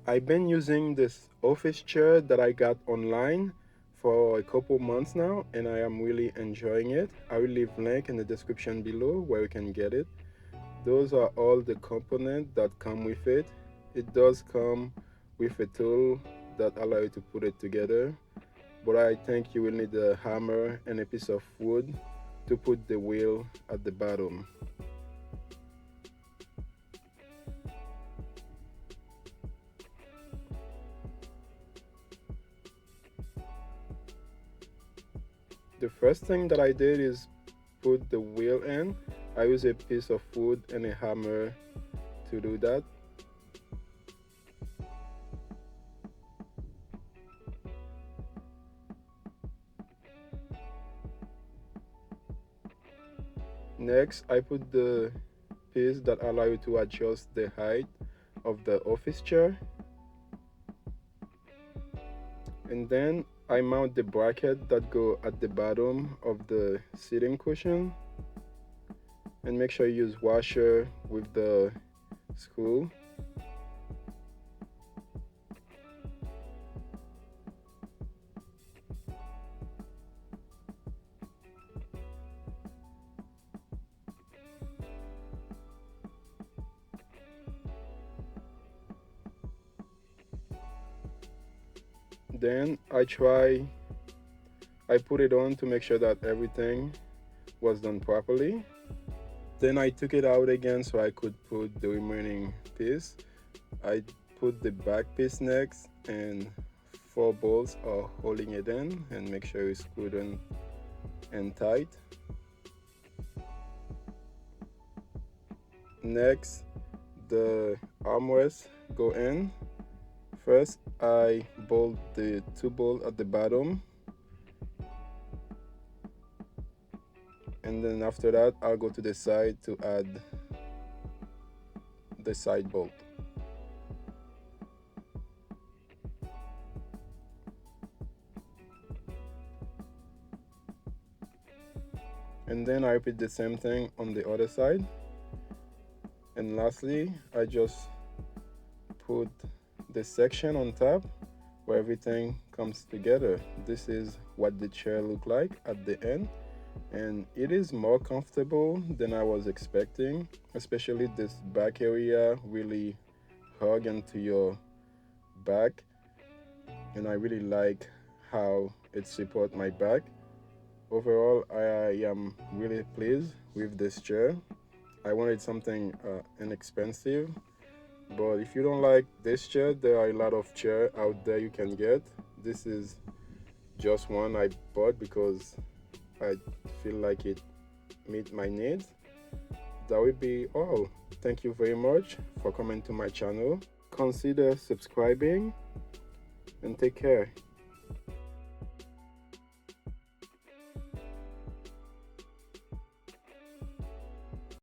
I've been using this office chair that I got online for a couple months now, and I am really enjoying it. I will leave link in the description below where you can get it. Those are all the components that come with it. It does come with a tool that allow you to put it together, but I think you will need a hammer and a piece of wood to put the wheel at the bottom. The first thing that I did is put the wheel in. I use a piece of wood and a hammer to do that. Next, I put the piece that allow you to adjust the height of the office chair. And then I mount the bracket that go at the bottom of the seating cushion. And make sure you use washer with the screw. Then I put it on to make sure that everything was done properly. Then I took it out again so I could put the remaining piece. I put the back piece next, and 4 bolts are holding it in, and make sure it's screwed in and tight. Next, the armrests go in. First, I bolt the 2 bolts at the bottom, and then after that I'll go to the side to add the side bolt. And then I repeat the same thing on the other side. And lastly, I just put the section on top where everything comes together. This is what the chair look like at the end, and it is more comfortable than I was expecting, especially this back area really hug into your back, and I really like how it support my back. Overall, I am really pleased with this chair. I wanted something inexpensive, but if you don't like this chair, there are a lot of chair out there you can get. This is just one I bought because I feel like it meet my needs. That would be all. Thank you very much for coming to my channel. Consider subscribing and take care.